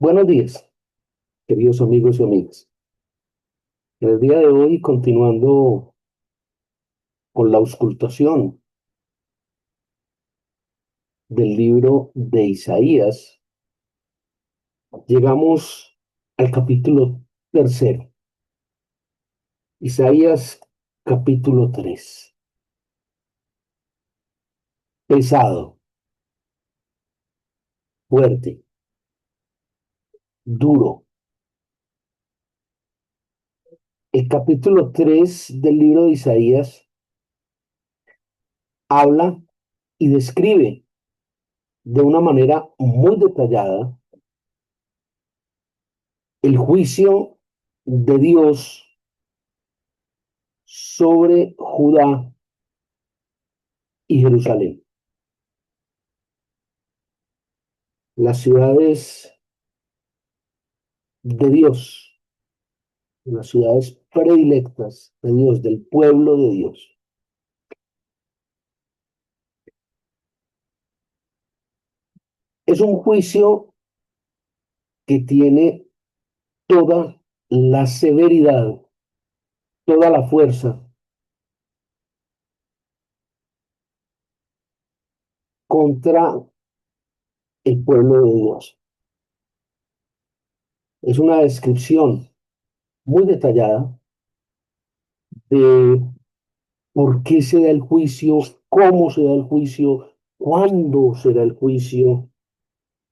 Buenos días, queridos amigos y amigas. En el día de hoy, continuando con la auscultación del libro de Isaías, llegamos al capítulo tercero. Isaías capítulo 3. Pesado, fuerte, duro. El capítulo 3 del libro de Isaías habla y describe de una manera muy detallada el juicio de Dios sobre Judá y Jerusalén. Las ciudades de Dios, las ciudades predilectas de Dios, del pueblo de Dios. Es un juicio que tiene toda la severidad, toda la fuerza contra el pueblo de Dios. Es una descripción muy detallada de por qué se da el juicio, cómo se da el juicio, cuándo será el juicio,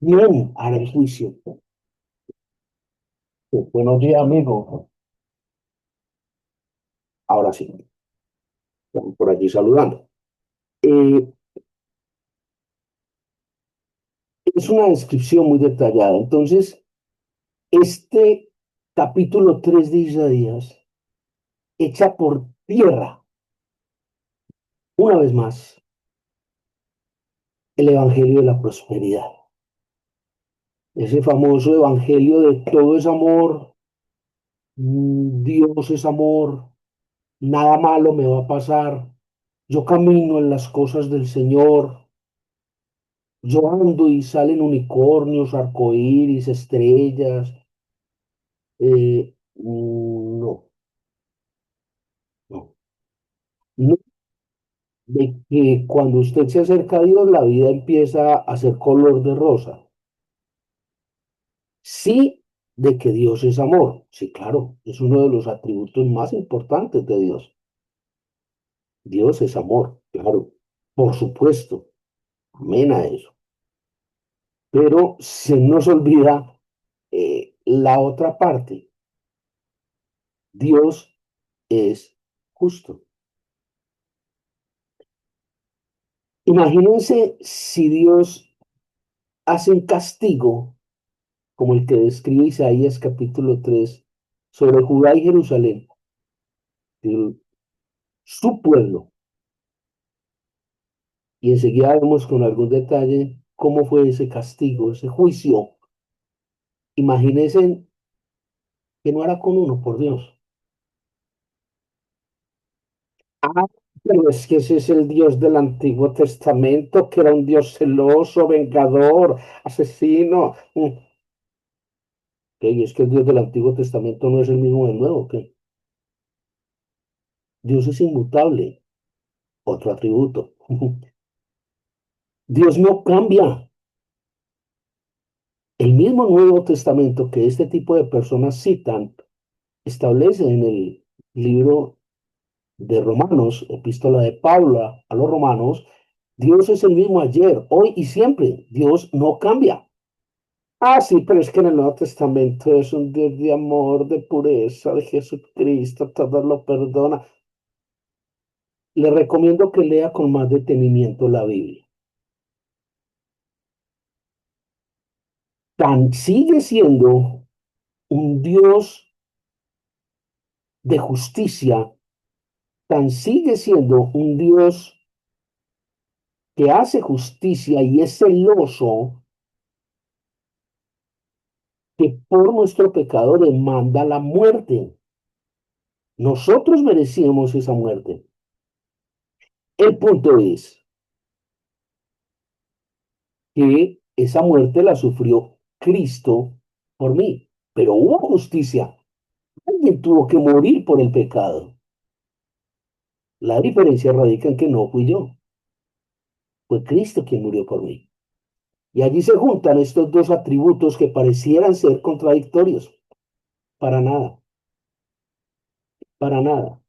quién hará el juicio. Buenos días, amigo. Ahora sí, estamos por aquí saludando. Eh, es una descripción muy detallada. Entonces, este capítulo 3 de Isaías echa por tierra, una vez más, el evangelio de la prosperidad. Ese famoso evangelio de todo es amor, Dios es amor, nada malo me va a pasar, yo camino en las cosas del Señor, yo ando y salen unicornios, arcoíris, estrellas. No, no, no, de que cuando usted se acerca a Dios, la vida empieza a ser color de rosa. Sí, de que Dios es amor. Sí, claro, es uno de los atributos más importantes de Dios. Dios es amor, claro, por supuesto. Amén a eso. Pero se nos olvida la otra parte. Dios es justo. Imagínense si Dios hace un castigo como el que describe Isaías capítulo 3 sobre Judá y Jerusalén, el- su pueblo. Y enseguida vemos con algún detalle cómo fue ese castigo, ese juicio. Imagínense que no era con uno, por Dios. Ah, pero es que ese es el Dios del Antiguo Testamento, que era un Dios celoso, vengador, asesino. Y es que el Dios del Antiguo Testamento no es el mismo del Nuevo, que Dios es inmutable, otro atributo. Dios no cambia. El mismo Nuevo Testamento que este tipo de personas citan establece en el libro de Romanos, epístola de Pablo a los Romanos, Dios es el mismo ayer, hoy y siempre. Dios no cambia. Ah, sí, pero es que en el Nuevo Testamento es un Dios de amor, de pureza, de Jesucristo, todo lo perdona. Le recomiendo que lea con más detenimiento la Biblia. Tan sigue siendo un Dios de justicia, tan sigue siendo un Dios que hace justicia y es celoso, que por nuestro pecado demanda la muerte. Nosotros merecíamos esa muerte. El punto es que esa muerte la sufrió Cristo por mí, pero hubo justicia. Alguien tuvo que morir por el pecado. La diferencia radica en que no fui yo, fue Cristo quien murió por mí. Y allí se juntan estos dos atributos que parecieran ser contradictorios. Para nada, para nada.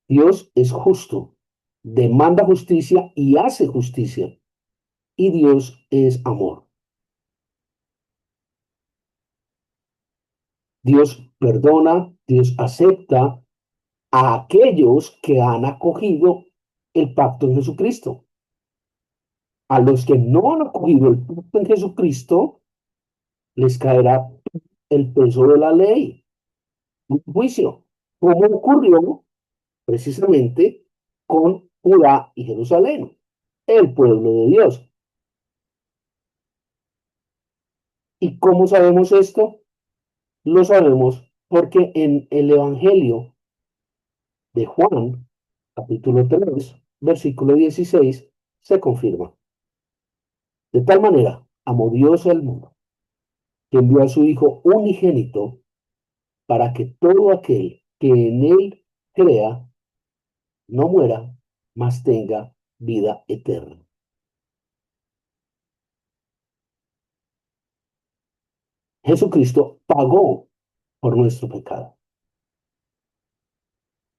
Dios es justo, demanda justicia y hace justicia. Y Dios es amor. Dios perdona, Dios acepta a aquellos que han acogido el pacto en Jesucristo. A los que no han acogido el pacto en Jesucristo, les caerá el peso de la ley, un juicio, como ocurrió precisamente con Judá y Jerusalén, el pueblo de Dios. ¿Y cómo sabemos esto? Lo sabemos porque en el Evangelio de Juan, capítulo 3, versículo 16, se confirma. De tal manera, amó Dios al mundo, que envió a su Hijo unigénito para que todo aquel que en él crea no muera, mas tenga vida eterna. Jesucristo pagó por nuestro pecado,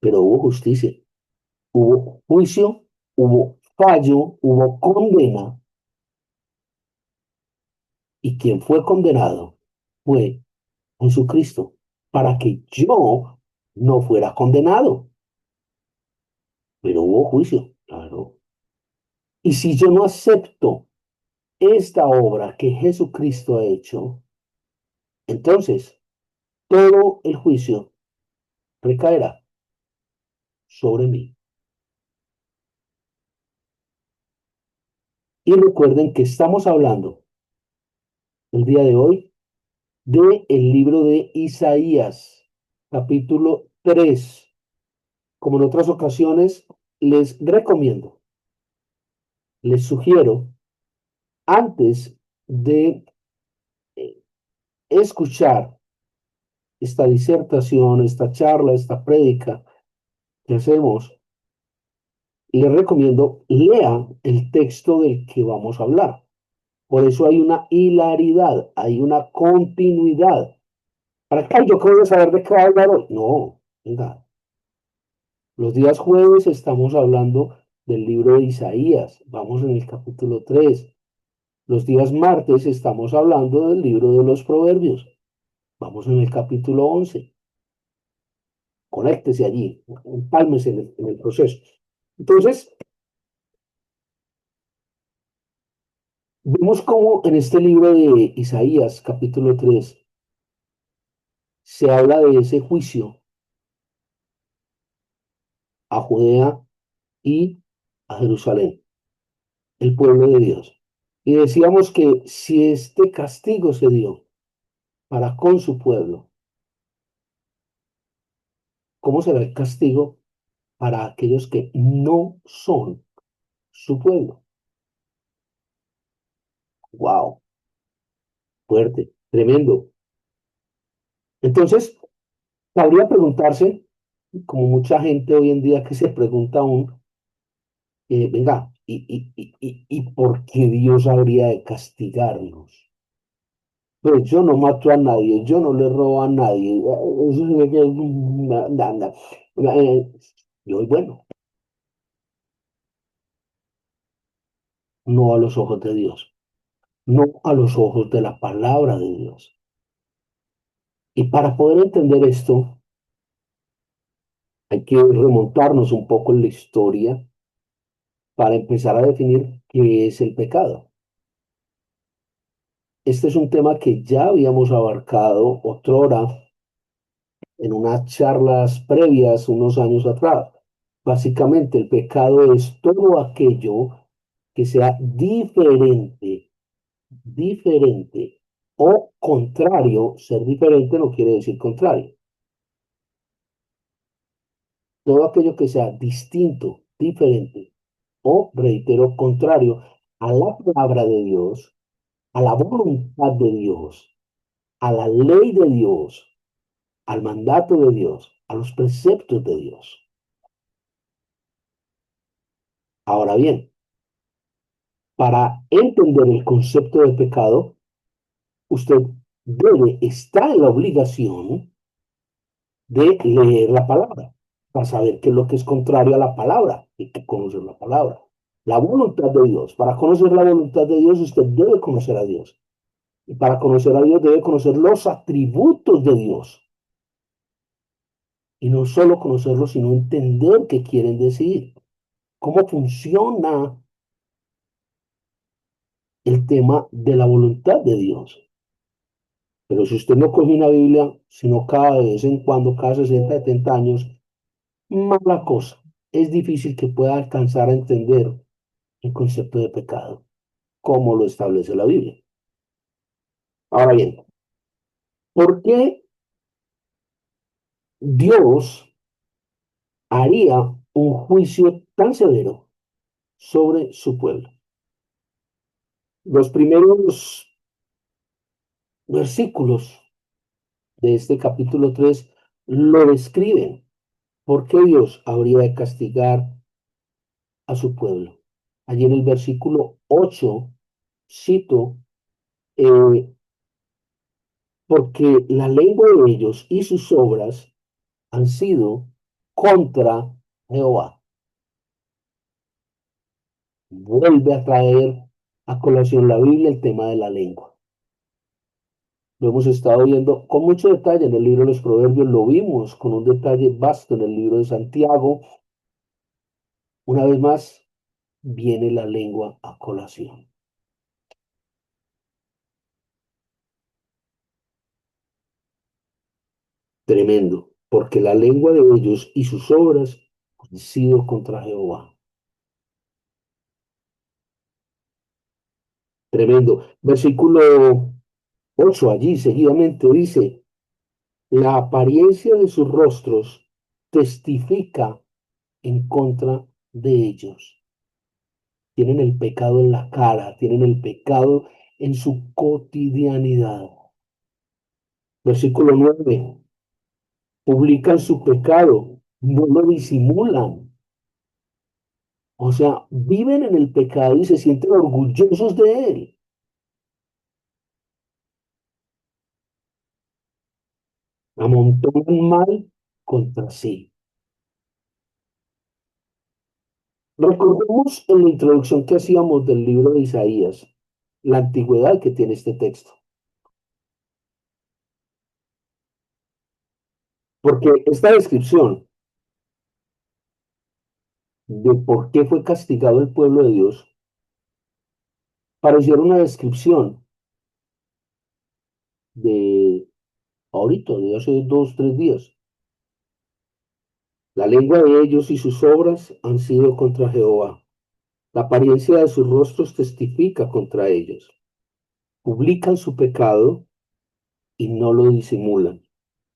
pero hubo justicia, hubo juicio, hubo fallo, hubo condena, y quien fue condenado fue Jesucristo, para que yo no fuera condenado, pero hubo juicio, claro. Y si yo no acepto esta obra que Jesucristo ha hecho, entonces todo el juicio recaerá sobre mí. Y recuerden que estamos hablando el día de hoy de el libro de Isaías, capítulo 3. Como en otras ocasiones, les recomiendo, les sugiero, antes de eh, escuchar esta disertación, esta charla, esta prédica que hacemos, les recomiendo lean el texto del que vamos a hablar. Por eso hay una hilaridad, hay una continuidad. ¿Para qué? ¿Yo qué voy a saber de qué va a hablar hoy? No, venga. Los días jueves estamos hablando del libro de Isaías. Vamos en el capítulo 3. Los días martes estamos hablando del libro de los Proverbios. Vamos en el capítulo 11. Conéctese allí, empálmese en el proceso. Entonces, vemos cómo en este libro de Isaías, capítulo 3, se habla de ese juicio a Judea y a Jerusalén, el pueblo de Dios. Y decíamos que si este castigo se dio para con su pueblo, ¿cómo será el castigo para aquellos que no son su pueblo? ¡Wow! Fuerte, tremendo. Entonces, cabría preguntarse, como mucha gente hoy en día que se pregunta aún, venga, ¿y por qué Dios habría de castigarnos? Pero yo no mato a nadie, yo no le robo a nadie. Yo, bueno, no a los ojos de Dios, no a los ojos de la palabra de Dios. Y para poder entender esto, hay que remontarnos un poco en la historia para empezar a definir qué es el pecado. Este es un tema que ya habíamos abarcado otrora en unas charlas previas unos años atrás. Básicamente, el pecado es todo aquello que sea diferente o contrario. Ser diferente no quiere decir contrario. Todo aquello que sea distinto, diferente o, reitero, contrario a la palabra de Dios, a la voluntad de Dios, a la ley de Dios, al mandato de Dios, a los preceptos de Dios. Ahora bien, para entender el concepto de pecado, usted debe estar en la obligación de leer la palabra para saber qué es lo que es contrario a la palabra y que conocer la palabra. La voluntad de Dios. Para conocer la voluntad de Dios, usted debe conocer a Dios. Y para conocer a Dios, debe conocer los atributos de Dios. Y no solo conocerlos, sino entender qué quieren decir, cómo funciona el tema de la voluntad de Dios. Pero si usted no coge una Biblia, sino cada vez en cuando, cada 60, 70 años, mala cosa. Es difícil que pueda alcanzar a entender el concepto de pecado, como lo establece la Biblia. Ahora bien, ¿por qué Dios haría un juicio tan severo sobre su pueblo? Los primeros versículos de este capítulo 3 lo describen. ¿Por qué Dios habría de castigar a su pueblo? Allí en el versículo 8 cito, eh, porque la lengua de ellos y sus obras han sido contra Jehová. Vuelve a traer a colación la Biblia el tema de la lengua. Lo hemos estado viendo con mucho detalle en el libro de los Proverbios, lo vimos con un detalle vasto en el libro de Santiago. Una vez más, viene la lengua a colación. Tremendo, porque la lengua de ellos y sus obras han sido contra Jehová. Tremendo. Versículo 8 allí seguidamente dice, la apariencia de sus rostros testifica en contra de ellos. Tienen el pecado en la cara, tienen el pecado en su cotidianidad. Versículo 9, publican su pecado, no lo disimulan. O sea, viven en el pecado y se sienten orgullosos de él. Amontonan mal contra sí. Recordemos en la introducción que hacíamos del libro de Isaías, la antigüedad que tiene este texto. Porque esta descripción de por qué fue castigado el pueblo de Dios pareciera una descripción de ahorita, de hace 2, 3 días. La lengua de ellos y sus obras han sido contra Jehová. La apariencia de sus rostros testifica contra ellos. Publican su pecado y no lo disimulan.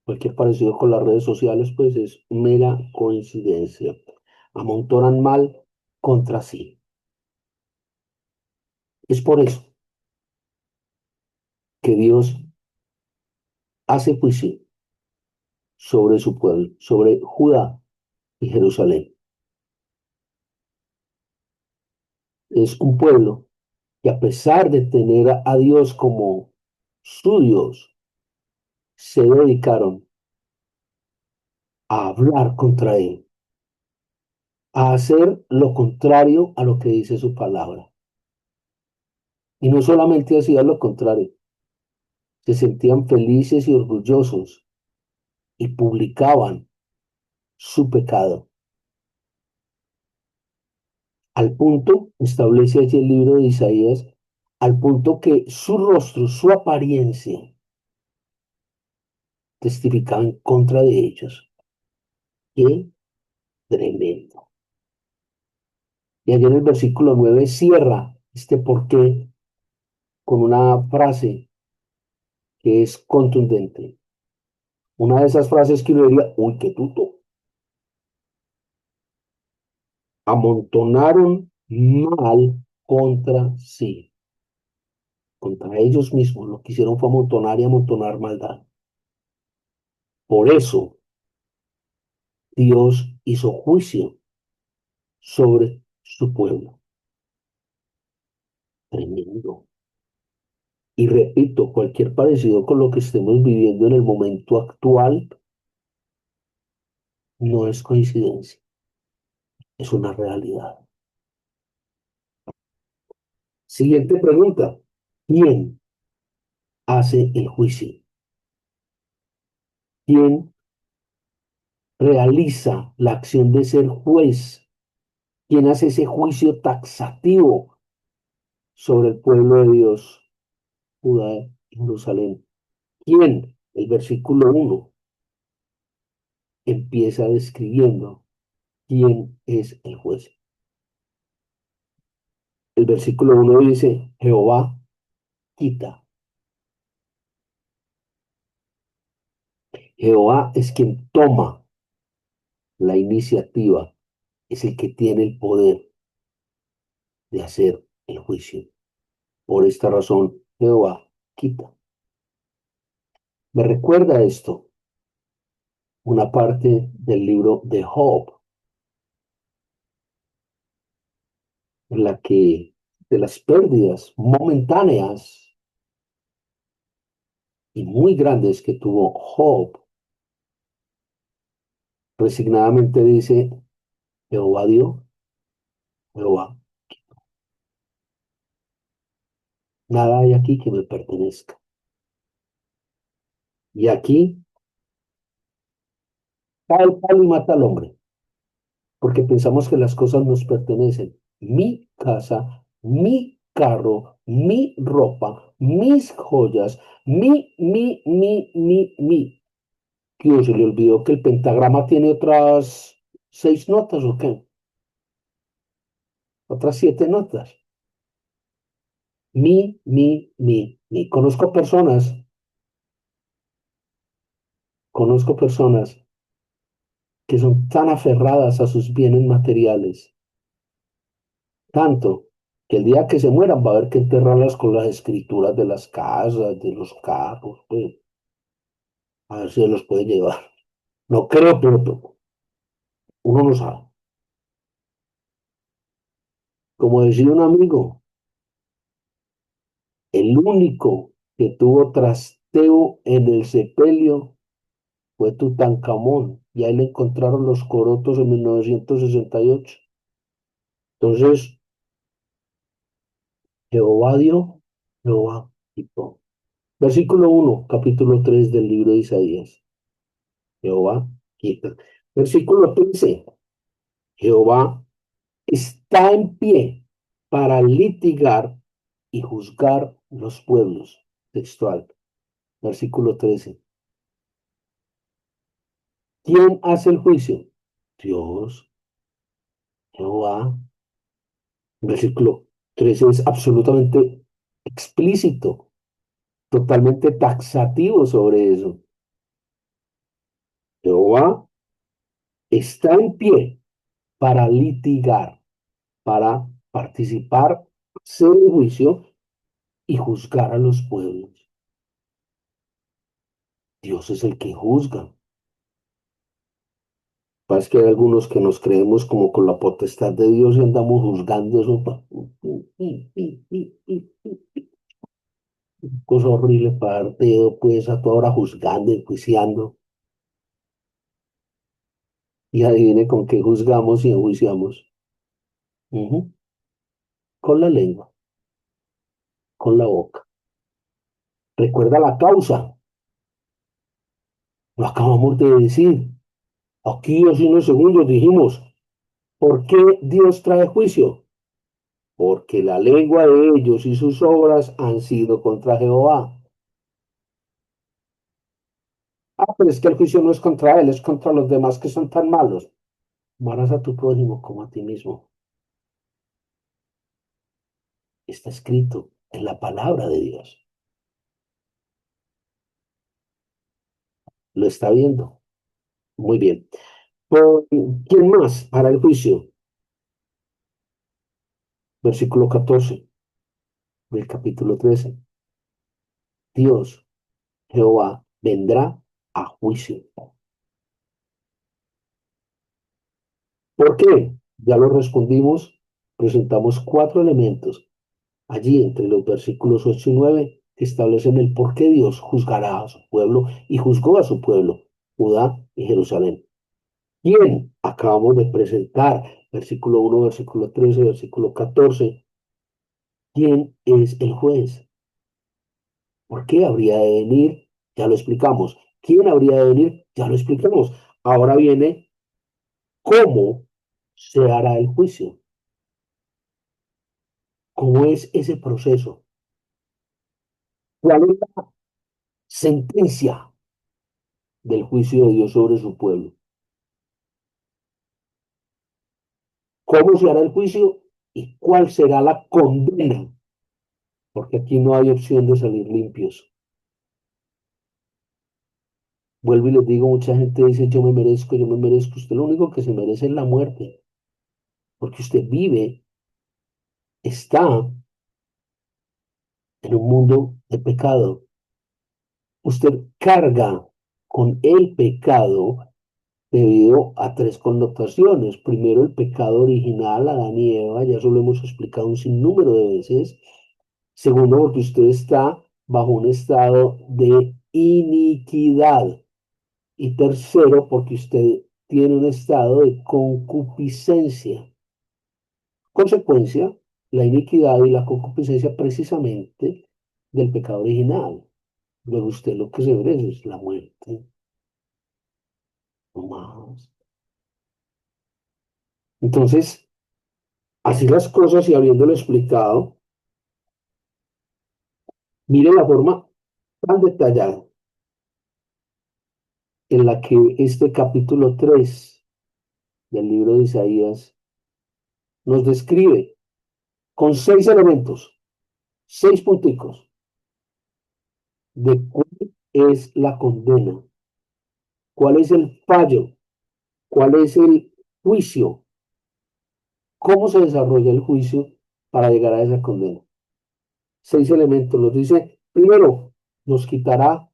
Cualquier parecido con las redes sociales, pues es mera coincidencia. Amontonan mal contra sí. Es por eso que Dios hace juicio sobre su pueblo, sobre Judá y Jerusalén. Es un pueblo que a pesar de tener a Dios como su Dios, se dedicaron a hablar contra él, a hacer lo contrario a lo que dice su palabra. Y no solamente hacían lo contrario, se sentían felices y orgullosos y publicaban su pecado. Al punto, establece allí el libro de Isaías, al punto que su rostro, su apariencia, testificaba en contra de ellos. ¡Qué tremendo! Y allí en el versículo 9 cierra este porqué con una frase que es contundente. Una de esas frases que uno diría, uy, qué tuto. Amontonaron mal contra sí. contra ellos mismos. Lo que hicieron fue amontonar y amontonar maldad. Por eso Dios hizo juicio sobre su pueblo. Tremendo. Y repito, cualquier parecido con lo que estemos viviendo en el momento actual no es coincidencia, es una realidad. Siguiente pregunta. ¿Quién hace el juicio? ¿Quién realiza la acción de ser juez? ¿Quién hace ese juicio taxativo sobre el pueblo de Dios, Judá y Jerusalén? ¿Quién? El versículo 1 empieza describiendo quién es el juez. El versículo 1 dice, Jehová quita. Jehová es quien toma la iniciativa, es el que tiene el poder de hacer el juicio. Por esta razón, Jehová quita. Me recuerda esto, una parte del libro de Job, en la que de las pérdidas momentáneas y muy grandes que tuvo Job, resignadamente dice, Jehová dio, Jehová, nada hay aquí que me pertenezca. Y aquí cae el palo y mata al hombre, porque pensamos que las cosas nos pertenecen. Mi casa, mi carro, mi ropa, mis joyas, mi. ¿Qué se le olvidó que el pentagrama tiene otras 6 notas o qué? Otras 7 notas. Mi. Conozco personas que son tan aferradas a sus bienes materiales, tanto que el día que se mueran va a haber que enterrarlas con las escrituras de las casas, de los carros, pues, a ver si se los puede llevar. No creo, pero uno no sabe. Como decía un amigo, el único que tuvo trasteo en el sepelio fue Tutankamón, y ahí le encontraron los corotos en 1968. Entonces, Jehová dio, Jehová quitó. Versículo 1, capítulo 3 del libro de Isaías. Jehová quita. Versículo 13. Jehová está en pie para litigar y juzgar los pueblos. Textual. Versículo 13. ¿Quién hace el juicio? Dios, Jehová. Versículo 13 es absolutamente explícito, totalmente taxativo sobre eso. Jehová está en pie para litigar, para participar, hacer el juicio y juzgar a los pueblos. Dios es el que juzga. Pasa que hay algunos que nos creemos como con la potestad de Dios y andamos juzgando eso. Cosa horrible para dar dedo, pues, a toda hora juzgando, enjuiciando. Y adivine con qué juzgamos y enjuiciamos. Ujú. Con la lengua, con la boca. Recuerda la causa. Lo acabamos de decir. Aquí hace unos segundos dijimos, ¿por qué Dios trae juicio? Porque la lengua de ellos y sus obras han sido contra Jehová. Ah, pero es que el juicio no es contra él, es contra los demás que son tan malos. Amarás a tu prójimo como a ti mismo. Está escrito en la palabra de Dios. Lo está viendo. Muy bien. ¿Quién más para el juicio? Versículo 14 del capítulo 13. Dios, Jehová, vendrá a juicio. ¿Por qué? Ya lo respondimos, presentamos cuatro elementos allí entre los versículos 8 y 9 que establecen el por qué Dios juzgará a su pueblo y juzgó a su pueblo, Judá y Jerusalén. ¿Quién? Acabamos de presentar, versículo 1, versículo 13, versículo 14. ¿Quién es el juez? ¿Por qué habría de venir? Ya lo explicamos. ¿Quién habría de venir? Ya lo explicamos. Ahora viene cómo se hará el juicio. ¿Cómo es ese proceso? ¿Cuál es la sentencia del juicio de Dios sobre su pueblo? ¿Cómo se hará el juicio y cuál será la condena? Porque aquí no hay opción de salir limpios. Vuelvo y les digo, mucha gente dice, yo me merezco, yo me merezco. Usted lo único que se merece es la muerte, porque usted vive, está en un mundo de pecado. Usted carga con el pecado debido a tres connotaciones. Primero, el pecado original, Adán y Eva, ya eso lo hemos explicado un sinnúmero de veces. Segundo, porque usted está bajo un estado de iniquidad. Y tercero, porque usted tiene un estado de concupiscencia. Consecuencia, la iniquidad y la concupiscencia precisamente del pecado original. Luego usted lo que se merece es la muerte, no más. Entonces, así las cosas y habiéndolo explicado, mire la forma tan detallada en la que este capítulo 3 del libro de Isaías nos describe con seis elementos, seis punticos de cuál es la condena, cuál es el fallo, cuál es el juicio, cómo se desarrolla el juicio para llegar a esa condena. Seis elementos. Nos dice, primero, nos quitará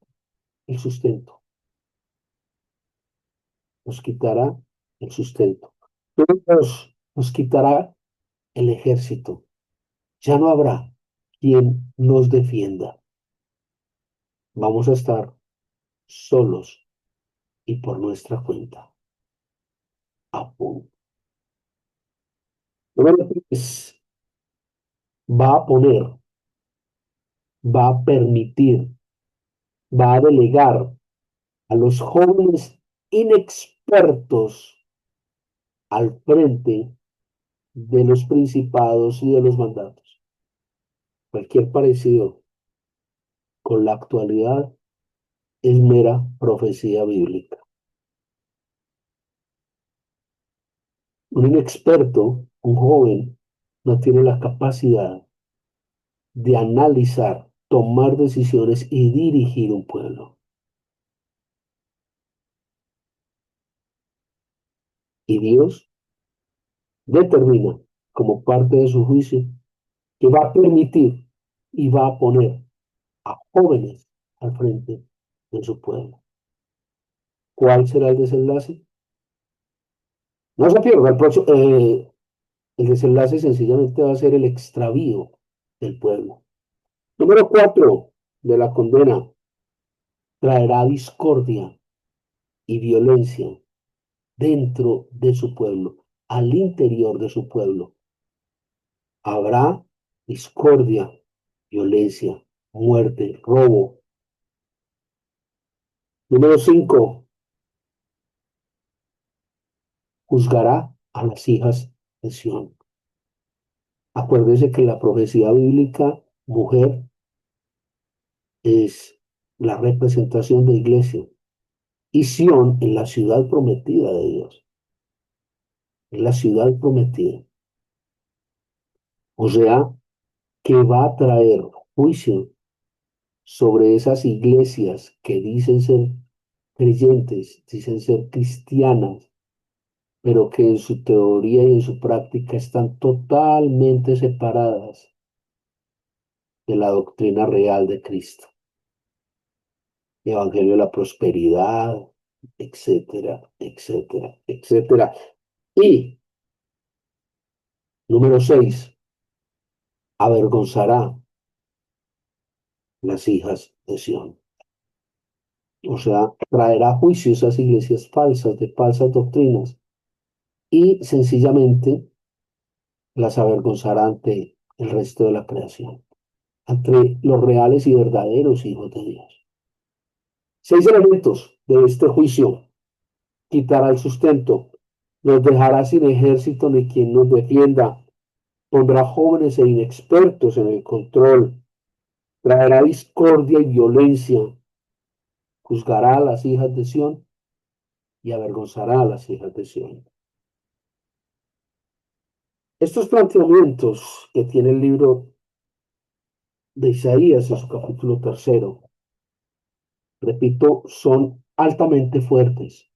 el sustento, nos quitará el sustento. Dos, nos quitará el ejército. Ya no habrá quien nos defienda. Vamos a estar solos y por nuestra cuenta. A punto. Número tres, va a poner, va a permitir, va a delegar a los jóvenes inexpertos al frente de los principados y de los mandatos. Cualquier parecido con la actualidad es mera profecía bíblica. Un inexperto, un joven, no tiene la capacidad de analizar, tomar decisiones y dirigir un pueblo. Y Dios determina como parte de su juicio que va a permitir y va a poner a jóvenes al frente de su pueblo. ¿Cuál será el desenlace? No se pierda el desenlace sencillamente va a ser el extravío del pueblo. Número cuatro de la condena, traerá discordia y violencia dentro de su pueblo, al interior de su pueblo. Habrá discordia, violencia, muerte, robo. Número 5, juzgará a las hijas de Sión. Acuérdese que la profecía bíblica, mujer, es la representación de iglesia. Y Sión es la ciudad prometida de Dios. Es la ciudad prometida. O sea, que va a traer juicio sobre esas iglesias que dicen ser creyentes, dicen ser cristianas, pero que en su teoría y en su práctica están totalmente separadas de la doctrina real de Cristo. evangelio de la prosperidad, etcétera, etcétera, etcétera. Y número 6, avergonzará las hijas de Sión. O sea, traerá a juicio esas iglesias falsas, de falsas doctrinas, y sencillamente las avergonzará ante el resto de la creación, ante los reales y verdaderos hijos de Dios. 6 elementos de este juicio: quitará el sustento, nos dejará sin ejército ni quien nos defienda, pondrá jóvenes e inexpertos en el control, traerá discordia y violencia, juzgará a las hijas de Sión y avergonzará a las hijas de Sión. Estos planteamientos que tiene el libro de Isaías en su capítulo 3, repito, son altamente fuertes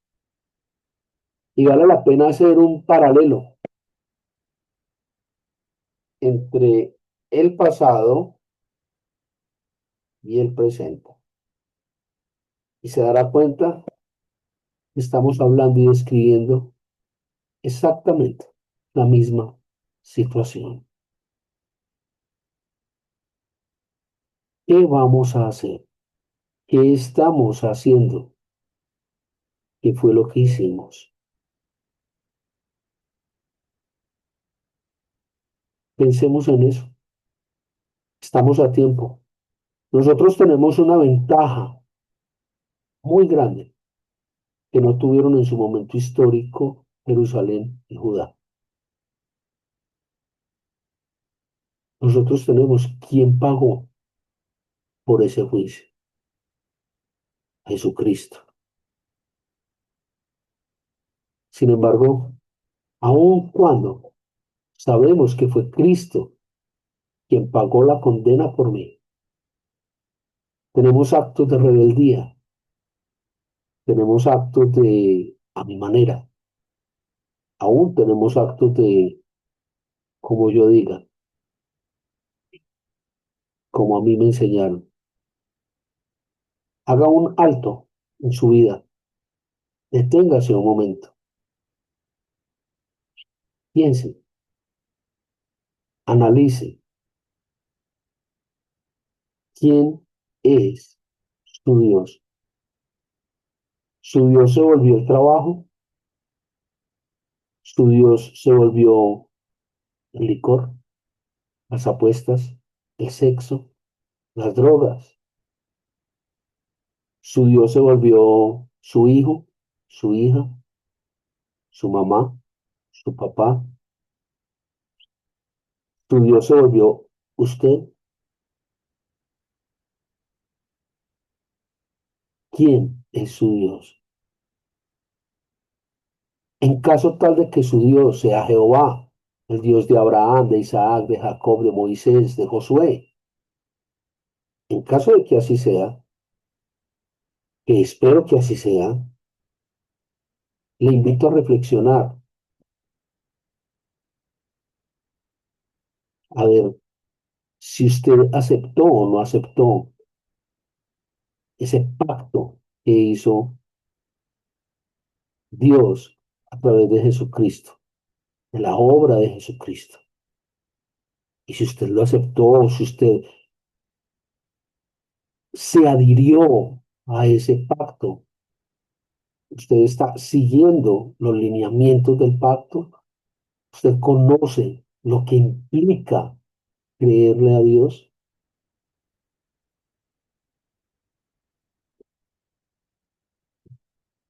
y vale la pena hacer un paralelo entre el pasado y el presente. Y se dará cuenta que estamos hablando y describiendo exactamente la misma situación. ¿Qué vamos a hacer? ¿Qué estamos haciendo? ¿Qué fue lo que hicimos? Pensemos en eso. Estamos a tiempo. Nosotros tenemos una ventaja muy grande que no tuvieron en su momento histórico Jerusalén y Judá. Nosotros tenemos quién pagó por ese juicio: Jesucristo. Sin embargo, aun cuando sabemos que fue Cristo quien pagó la condena por mí, tenemos actos de rebeldía, tenemos actos de a mi manera, aún tenemos actos de como yo diga, como a mí me enseñaron. Haga un alto en su vida, deténgase un momento, piense, analice quién es su Dios. Su Dios se volvió el trabajo, su Dios se volvió el licor, las apuestas, el sexo, las drogas. Su Dios se volvió su hijo, su hija, su mamá, su papá. Su Dios se volvió usted. ¿Quién es su Dios? En caso tal de que su Dios sea Jehová, el Dios de Abraham, de Isaac, de Jacob, de Moisés, de Josué, en caso de que así sea, que espero que así sea, le invito a reflexionar, a ver si usted aceptó o no aceptó ese pacto que hizo Dios a través de Jesucristo, de la obra de Jesucristo. Y si usted lo aceptó, si usted se adhirió a ese pacto, usted está siguiendo los lineamientos del pacto, usted conoce lo que implica creerle a Dios.